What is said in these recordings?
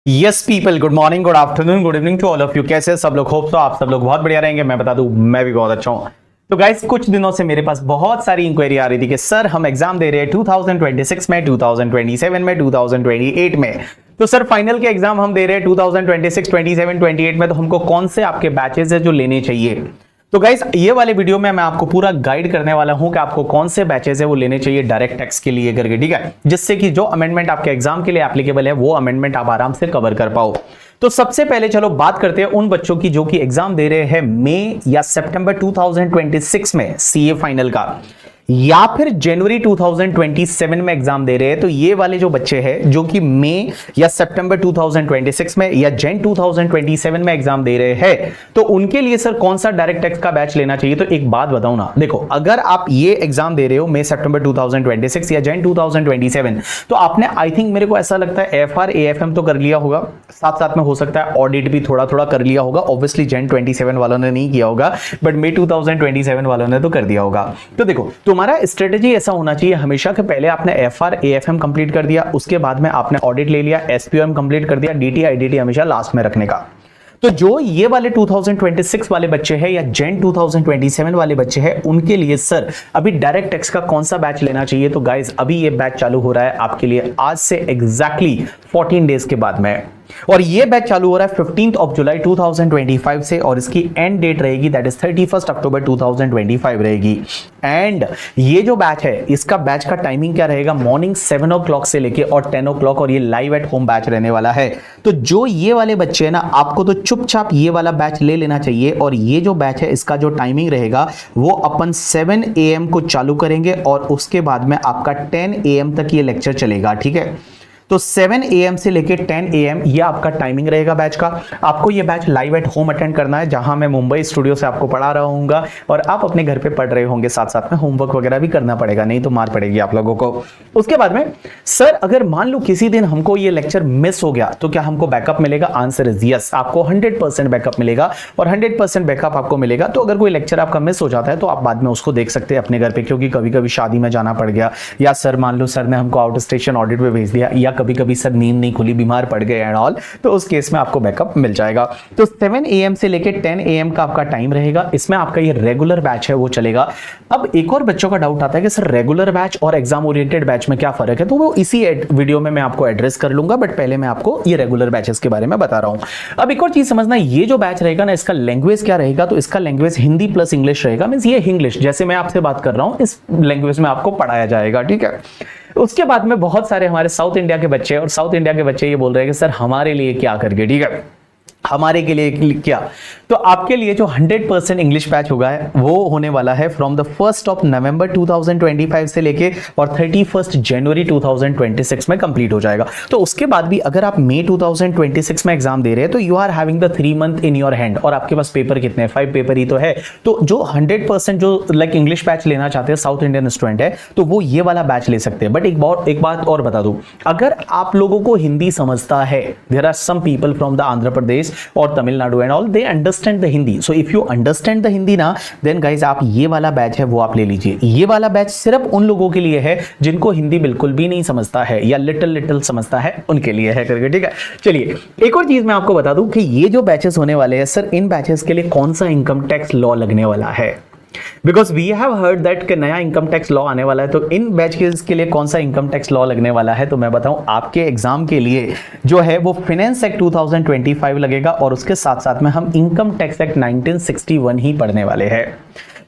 Yes people, good morning, good afternoon, good evening to all of you. कैसे हैं सब लोग? होप तो आप सब लोग बहुत बढ़िया रहेंगे। मैं बता दूं, मैं भी बहुत अच्छा हूं। तो गाइस, कुछ दिनों से मेरे पास बहुत सारी इंक्वायरी आ रही थी कि सर हम एग्जाम दे रहे हैं 2026 में, 2027 में, 2028 में। तो सर फाइनल के एग्जाम हम दे रहे हैं 2026, 27, 28 में, तो हमको कौन से आपके बैचेस है जो लेने चाहिए? तो गाइस, ये वाले वीडियो में मैं आपको पूरा गाइड करने वाला हूं कि आपको कौन से बैचेस है वो लेने चाहिए डायरेक्ट टैक्स के लिए करके, ठीक है, जिससे कि जो अमेंडमेंट आपके एग्जाम के लिए एप्लीकेबल है वो अमेंडमेंट आप आराम से कवर कर पाओ। तो सबसे पहले चलो बात करते हैं उन बच्चों की जो कि एग्जाम दे रहे हैं मई या सितंबर 2026 में सीए फाइनल का, या फिर जनवरी 2027 में एग्जाम दे रहे हैं। तो ये वाले जो बच्चे हैं जो कि मई या सितंबर 2026 में या जन 2027 में एग्जाम दे रहे हैं, तो उनके लिए सर कौन सा डायरेक्ट टैक्स का बैच लेना चाहिए? तो एक बात बताऊं ना, देखो, अगर आप ये एग्जाम दे रहे हो मई सितंबर 2026 या जन 2027, तो आपने आई थिंक, मेरे को ऐसा लगता है एफआर एएफएम तो कर लिया होगा, साथ साथ में हो सकता है ऑडिट भी थोड़ा थोड़ा कर लिया होगा। ऑब्वियसली जन 27 वालों ने नहीं किया होगा, बट मई 2027 वालों ने तो कर दिया होगा। तो देखो, तुम्हारा स्ट्रेटेजी ऐसा होना चाहिए हमेशा कि पहले आपने एफआर एएफएम कंप्लीट कर दिया, उसके बाद में आपने ऑडिट ले लिया, एसपीओएम कंप्लीट कर दिया, डीटी आईडीटी हमेशा लास्ट में रखने का। तो जो ये वाले 2026 वाले बच्चे हैं या जन 2027 वाले बच्चे हैं, उनके लिए सर अभी डायरेक्ट टैक्स का कौन सा बैच लेना चाहिए? तो गाइस, अभी ये बैच चालू हो रहा है आपके लिए आज से एग्जैक्टली 14 डेज के बाद में, और ये बैच चालू हो रहा है 15 ऑफ जुलाई 2025 से, और इसकी एंड डेट रहेगी दैट इज 31 अक्टूबर 2025 रहेगी। एंड ये जो बैच है, इसका बैच का टाइमिंग क्या रहेगा? मॉर्निंग 7 o'clock से लेके और 10 o'clock, और ये लाइव एट होम बैच रहने वाला है। तो जो ये वाले बच्चे हैं ना, आपको तो चुपचाप ये वाला बैच ले लेना चाहिए। और ये जो बैच है, इसका जो टाइमिंग रहेगा वो अपन 7 AM को चालू करेंगे, और उसके बाद में आपका 10 AM तक ये लेक्चर चलेगा, ठीक है। तो 7 AM से लेके 10 AM ये आपका टाइमिंग रहेगा बैच का। आपको ये batch live at home attend करना है, जहां मैं मुंबई स्टूडियो से आपको पढ़ा रहा हूँगा, और आप अपने घर पे पढ़ रहे होंगे, साथ साथ में होमवर्क वगैरह भी करना पड़ेगा, नहीं तो मार पड़ेगी आप लोगों को। उसके बाद में सर, अगर मान लो किसी दिन हमको ये लेक्चर मिस हो गया, तो क्या हमको बैकअप मिलेगा? आंसर इज यस, आपको 100% बैकअप मिलेगा, और 100% बैकअप आपको मिलेगा। तो अगर कोई लेक्चर आपका मिस हो जाता है तो आप बाद में उसको देख सकते हैं अपने घर पे, क्योंकि कभी कभी शादी में जाना पड़ गया, या सर मान लो सर ने हमको आउट स्टेशन ऑडिट पे भेज दिया, या कभी कभी सर नींद नहीं खुली, बीमार पड़ गए एंड ऑल, तो उस केस में आपको बैकअप मिल जाएगा। तो 7 AM से लेके 10 AM का आपका टाइम रहेगा। इसमें आपका ये रेगुलर बैच है वो चलेगा। अब एक और बच्चों का डाउट आता है कि सर रेगुलर बैच और एग्जाम ओरिएंटेड बैच में क्या फर्क है? तो वो इसी वीडियो में मैं आपको एड्रेस कर लूंगा, बट पहले मैं आपको ये रेगुलर बैचेस के बारे में बता रहा हूं। अब एक और चीज समझना, ये जो बैच रहेगा ना, इसका लैंग्वेज क्या रहेगा? तो इसका लैंग्वेज हिंदी प्लस इंग्लिश रहेगा। मींस ये इंग्लिश, जैसे मैं आपसे बात कर रहा हूं, इस लैंग्वेज में आपको पढ़ाया जाएगा, ठीक है। उसके बाद में बहुत सारे हमारे साउथ इंडिया के बच्चे, और साउथ इंडिया के बच्चे ये बोल रहे हैं कि सर हमारे लिए क्या करके, ठीक है, हमारे के लिए क्या? तो आपके लिए जो 100% इंग्लिश बैच होगा वो होने वाला है from the 1st of November 2025 से लेके और 31 जनवरी 2026 में कंप्लीट हो जाएगा। तो उसके बाद भी अगर आप मई 2026 में एग्जाम दे रहे हैं, तो you are having the 3 month in your hand, और आपके पास पेपर कितने हैं? 5 पेपर ही तो है। तो जो 100% जो लाइक इंग्लिश बैच लेना चाहते हैं साउथ इंडियन स्टूडेंट है, तो वो ये वाला बैच ले सकते हैं। बट एक बात और बता दूं, अगर आप लोगों को हिंदी समझता है, there are some people from the Andhra Pradesh और Tamil Nadu and all, they understand the Hindi. So if you understand the Hindi ना, देन गाइस आप ये वाला बैच है वो आप ले लीजिए। ये वाला बैच सिर्फ उन लोगों के लिए है जिनको हिंदी बिल्कुल भी नहीं समझता है, या लिटिल समझता है, उनके लिए है करके, ठीक है। चलिए, एक और चीज मैं आपको बता दूं कि ये जो बैचेस होने वाले हैं सर, इन बैचेस के लिए कौन सा इनकम टैक्स लॉ लगने वाला है? Because we have heard that कि नया इनकम टैक्स लॉ आने वाला है। तो इन बैचेस के लिए कौन सा इनकम टैक्स लॉ लगने वाला है? तो मैं बताऊं, आपके एग्जाम के लिए जो है वो फाइनेंस एक्ट 2025 लगेगा, और उसके साथ साथ में हम इनकम टैक्स एक्ट 1961 ही पढ़ने वाले हैं।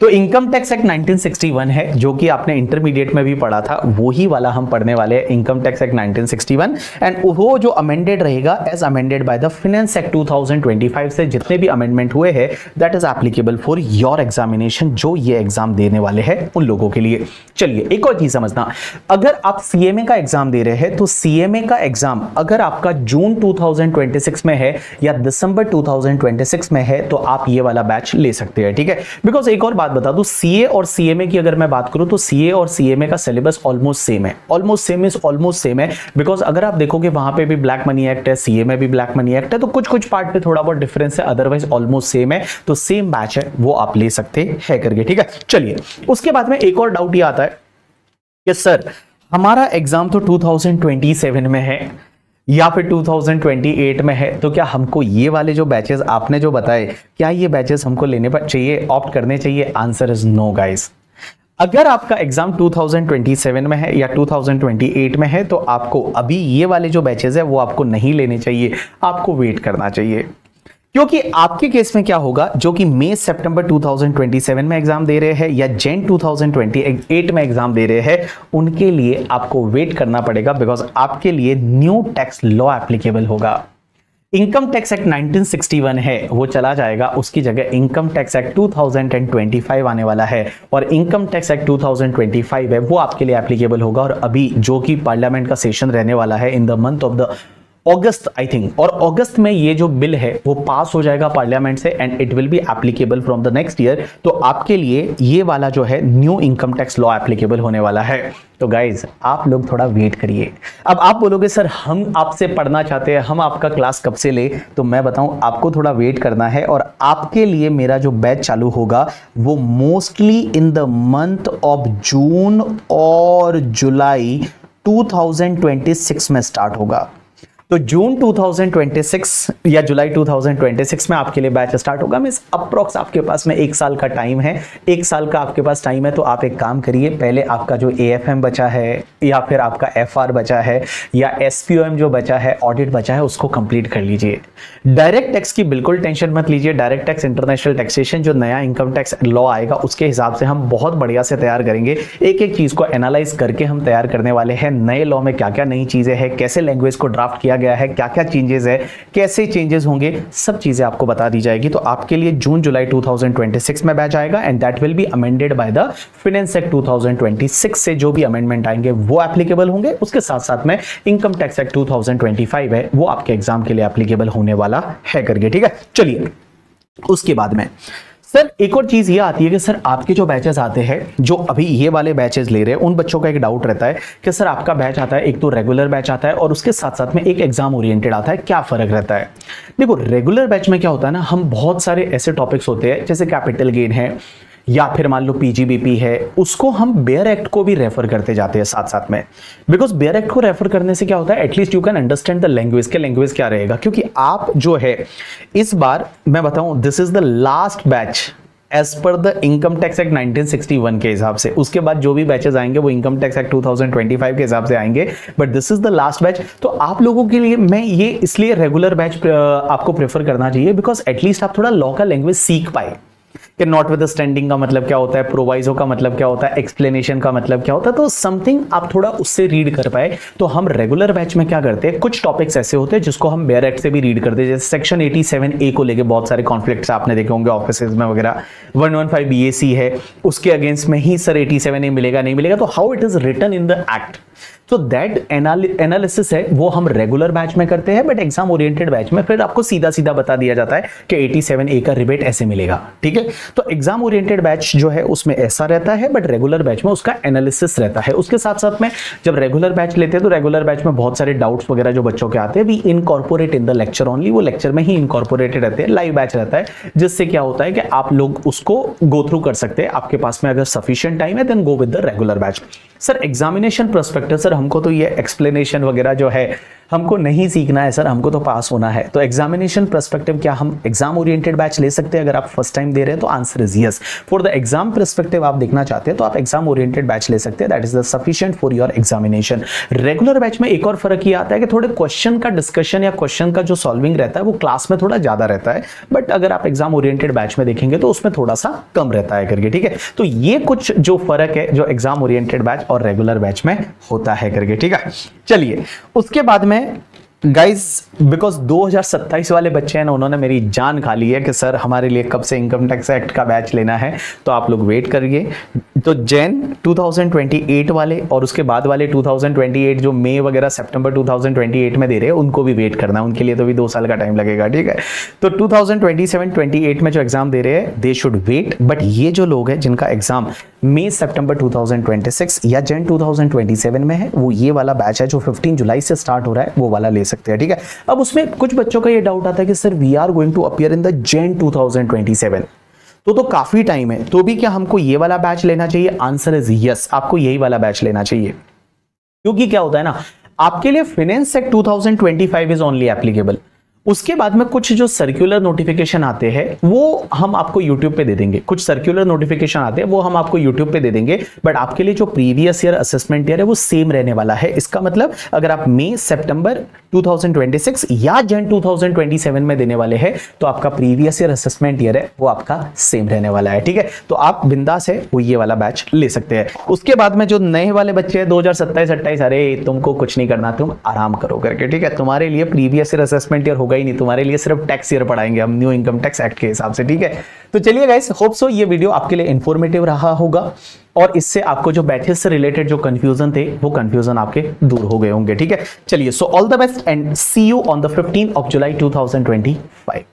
तो इनकम टैक्स एक्ट 1961 है, जो कि आपने इंटरमीडिएट में भी पढ़ा था, वही वाला हम पढ़ने वाले हैं, इनकम टैक्स एक्ट 1961। एंड वो जो अमेंडेड रहेगा as amended by the finance act 2025 से जितने भी अमेंडमेंट हुए हैं, that is applicable for your examination, जो ये एग्जाम देने वाले हैं उन लोगों के लिए। चलिए, एक और चीज समझना, अगर आप सीएमए का एग्जाम दे रहे हैं, तो सीएमए का एग्जाम अगर आपका जून 2026 में है या दिसंबर 2026 में है, तो आप ये वाला बैच ले सकते हैं, ठीक है। बिकॉज एक और बात बता दूं, सीए और सीएमए की अगर मैं बात करूं, तो सीए और सीएमए का सिलेबस ऑलमोस्ट सेम है। ऑलमोस्ट सेम है बिकॉज अगर आप देखोगे वहां पे भी ब्लैक मनी एक्ट है, सीए में भी ब्लैक मनी एक्ट है, तो कुछ कुछ पार्ट पे थोड़ा बहुत डिफरेंस है, अदरवाइज ऑलमोस्ट सेम है। तो सेम बैच है, वो आप ले सकते हैं करके, ठीक है। चलिए, उसके बाद में एक और डाउट ये आता है कि सर हमारा एग्जाम तो 2027 में है, या फिर 2028 में है, तो क्या हमको ये वाले जो बैचेस आपने जो बताए, क्या ये बैचेस हमको लेने पर चाहिए, ऑप्ट करने चाहिए? Answer is no guys. अगर आपका एग्जाम 2027 में है या 2028 में है तो आपको अभी ये वाले जो बैचेस है वो आपको नहीं लेने चाहिए, आपको वेट करना चाहिए। क्योंकि आपके केस में क्या होगा, जो कि मई सितंबर 2027 में एग्जाम दे रहे हैं या जैन 2028 में एग्जाम दे रहे हैं, उनके लिए आपको वेट करना पड़ेगा, बिकॉज आपके लिए न्यू टैक्स लॉ एप्लीकेबल होगा। इनकम टैक्स एक्ट 1961 है वो चला जाएगा, उसकी जगह इनकम टैक्स एक्ट 2025 आने वाला है, और इनकम टैक्स एक्ट 2025 है वो आपके लिए एप्लीकेबल होगा। और अभी जो कि पार्लियामेंट का सेशन रहने वाला है in the month of the August I think, और अगस्त में ये जो बिल है वो पास हो जाएगा पार्लियामेंट से and it will be applicable from the next year. तो आपके लिए ये वाला जो है new income tax law applicable होने वाला है। तो गाइज आप लोग थोड़ा वेट करिए। अब आप बोलोगे सर हम आपसे पढ़ना चाहते हैं, हम आपका क्लास कब से ले, तो मैं बताऊं आपको थोड़ा वेट करना है। और आपके लिए मेरा जो बैच चालू होगा वो mostly in the month of June और जुलाई 2026 में स्टार्ट होगा। तो जून 2026 या जुलाई 2026 में आपके लिए बैच स्टार्ट होगा। मींस अप्रॉक्स आपके पास में 1 साल का टाइम है। 1 साल का आपके पास टाइम है, तो आप एक काम करिए, पहले आपका जो AFM बचा है या फिर आपका FR बचा है या SPOM जो बचा है, ऑडिट बचा है, उसको कंप्लीट कर लीजिए। डायरेक्ट टैक्स की बिल्कुल टेंशन मत लीजिए। डायरेक्ट टैक्स इंटरनेशनल टैक्सेशन जो नया इनकम टैक्स लॉ आएगा उसके हिसाब से हम बहुत बढ़िया से तैयार करेंगे। एक एक चीज को एनालाइज करके हम तैयार करने वाले हैं। नए लॉ में क्या क्या नई चीजें हैं, कैसे लैंग्वेज को ड्राफ्ट किया गया है, क्या क्या चेंजेस है, कैसे चेंजेस होंगे, सब चीजें आपको बता दी जाएगी। तो आपके लिए जून जुलाई 2026 में बैच आएगा and that will be amended by the finance act 2026 से जो भी अमेंडमेंट आएंगे वो एप्लीकेबल होंगे। उसके साथ साथ में इनकम टैक्स एक्ट 2025 है वो आपके एग्जाम के लिए एप्लीकेबल होने वाला है करके, ठीक है। चलिए उसके बाद में सर एक और चीज ये आती है कि सर आपके जो बैचेस आते हैं, जो अभी ये वाले बैचेस ले रहे हैं, उन बच्चों का एक डाउट रहता है कि सर आपका बैच आता है, एक तो रेगुलर बैच आता है और उसके साथ साथ में एक एग्जाम ओरिएंटेड आता है, क्या फर्क रहता है? देखो रेगुलर बैच में क्या होता है ना, हम बहुत सारे ऐसे टॉपिक्स होते हैं जैसे कैपिटल गेन है या फिर मान लो PGBP है, उसको हम बेयर एक्ट को भी रेफर करते जाते हैं साथ साथ में। बिकॉज बेयर एक्ट को रेफर करने से क्या होता है, at least you can understand the language के लैंग्वेज क्या रहेगा। क्योंकि आप जो है इस बार मैं बताऊं this is the last batch as per the income tax act 1961 के हिसाब से। उसके बाद जो भी बैचेस आएंगे वो इनकम टैक्स एक्ट 2025 के हिसाब से आएंगे, but this is the last batch. तो आप लोगों के लिए मैं ये इसलिए रेगुलर बैच आपको प्रेफर करना चाहिए बिकॉज एटलीस्ट आप थोड़ा लॉ का लैंग्वेज सीख पाए कि नॉट विद स्टैंडिंग का मतलब क्या होता है, प्रोवाइजो का मतलब क्या होता है, एक्सप्लेनेशन का मतलब क्या होता है, तो समथिंग आप थोड़ा उससे रीड कर पाए। तो हम रेगुलर बैच में क्या करते हैं, कुछ टॉपिक्स ऐसे होते हैं जिसको हम बेयर एक्ट से भी रीड करते हैं। जैसे सेक्शन 87A को लेके बहुत सारे कॉन्फ्लिक्ट्स आपने देखे होंगे ऑफिसेज में वगैरह। 115 BAC है, उसके अगेंस्ट में ही सर 87A मिलेगा नहीं मिलेगा, तो how it is written in the act, तो दैट एनालिसिस है वो हम रेगुलर बैच में करते हैं। बट एग्जाम ओरिएंटेड बैच में फिर आपको सीधा सीधा बता दिया जाता है कि 87A का रिबेट ऐसे मिलेगा, ठीक है। तो एग्जाम ओरिएंटेड बैच जो है उसमें ऐसा रहता है, बट रेगुलर बैच में उसका एनालिसिस रहता है। उसके साथ साथ में जब रेगुलर बैच लेते हैं तो रेगुलर बैच में बहुत सारे डाउट्स वगैरह जो बच्चों के आते हैं we incorporate in the lecture only, वो लेक्चर में ही इनकॉर्पोरेटेड रहते हैं। लाइव बैच रहता है जिससे क्या होता है कि आप लोग उसको गो थ्रू कर सकते हैं। आपके पास में अगर सफिशिएंट टाइम है then go with the regular batch. Sir examination perspective, sir हमको तो ये एक्सप्लेनेशन वगैरह जो है हमको नहीं सीखना है सर, हमको तो पास होना है। तो एग्जामिनेशन पर्सपेक्टिव क्या हम एग्जाम ओरिएंटेड बैच ले सकते हैं अगर आप फर्स्ट टाइम दे रहे हैं? तो answer is yes. For the exam perspective आप देखना चाहते हैं तो आप एग्जाम ओरिएंटेड बैच ले सकते हैं, that is the sufficient for your examination. Regular batch में एक और फर्क ये आता है कि थोड़े क्वेश्चन का डिस्कशन या क्वेश्चन का जो सॉल्विंग रहता है वो क्लास में थोड़ा ज्यादा रहता है, बट अगर आप एग्जाम ओरिएंटेड बैच में देखेंगे तो उसमें थोड़ा सा कम रहता है करके, ठीक है। तो ये कुछ जो फर्क है जो एग्जाम ओरिएंटेड बैच और रेगुलर बैच में होता है करके, ठीक है। चलिए उसके बाद में गाइज बिकॉज 2027 वाले बच्चे हैं ना, उन्होंने मेरी जान खा ली है कि सर हमारे लिए कब से इनकम टैक्स एक्ट का बैच लेना है, तो आप लोग वेट करिए। तो जैन 2028 वाले और उसके बाद वाले 2028 जो मई वगैरह सितंबर 2028 में दे रहे हैं उनको भी वेट करना है, उनके लिए तो भी 2 साल का टाइम लगेगा, ठीक है। तो 2027-28 में जो एग्जाम दे रहे हैं दे शुड वेट, बट ये जो लोग हैं जिनका एग्जाम मई सितंबर 2026 या जैन 2027 में है वो ये वाला बैच है जो 15 जुलाई से स्टार्ट हो रहा है, वो वाला ले सकते हैं, ठीक है। अब उसमें कुछ बच्चों का ये डाउट आता है कि sir we are going to appear in the Jan 2027, तो काफी टाइम है, तो भी क्या हमको ये वाला बैच लेना चाहिए? आंसर इज यस, आपको यही वाला बैच लेना चाहिए। क्योंकि क्या होता है ना, आपके लिए finance act 2025 is only applicable. उसके बाद में कुछ जो सर्कुलर नोटिफिकेशन आते हैं वो हम आपको YouTube पे दे देंगे, कुछ सर्कुलर नोटिफिकेशन आते हैं वो हम आपको YouTube पे दे देंगे, बट आपके लिए जो प्रीवियस ईयर असेसमेंट ईयर है वो सेम रहने वाला है। इसका मतलब अगर आप मई सितंबर 2026 या जन 2027 में देने वाले हैं तो आपका प्रीवियस ईयर असेसमेंट ईयर है वो आपका सेम रहने वाला है, ठीक है। तो आप बिंदास है वो ये वाला बैच ले सकते हैं। उसके बाद में जो नए वाले बच्चे हैं 2027-28, अरे तुमको कुछ नहीं करना, तुम आराम करो करके, ठीक है। तुम्हारे लिए प्रीवियस ईयर असेसमेंट ईयर होगा ही नहीं, तुम्हारे लिए सिर्फ टैक्स ईयर पढ़ाएंगे हम न्यू इनकम टैक्स एक्ट के हिसाब से, ठीक है। तो चलिए गाइस, होप सो ये वीडियो आपके लिए इंफॉर्मेटिव रहा होगा और इससे आपको जो बैचेस से रिलेटेड जो कंफ्यूजन थे वो कंफ्यूजन आपके दूर हो गए होंगे, ठीक है। चलिए, so all the best and see you on the 15th of July 2025।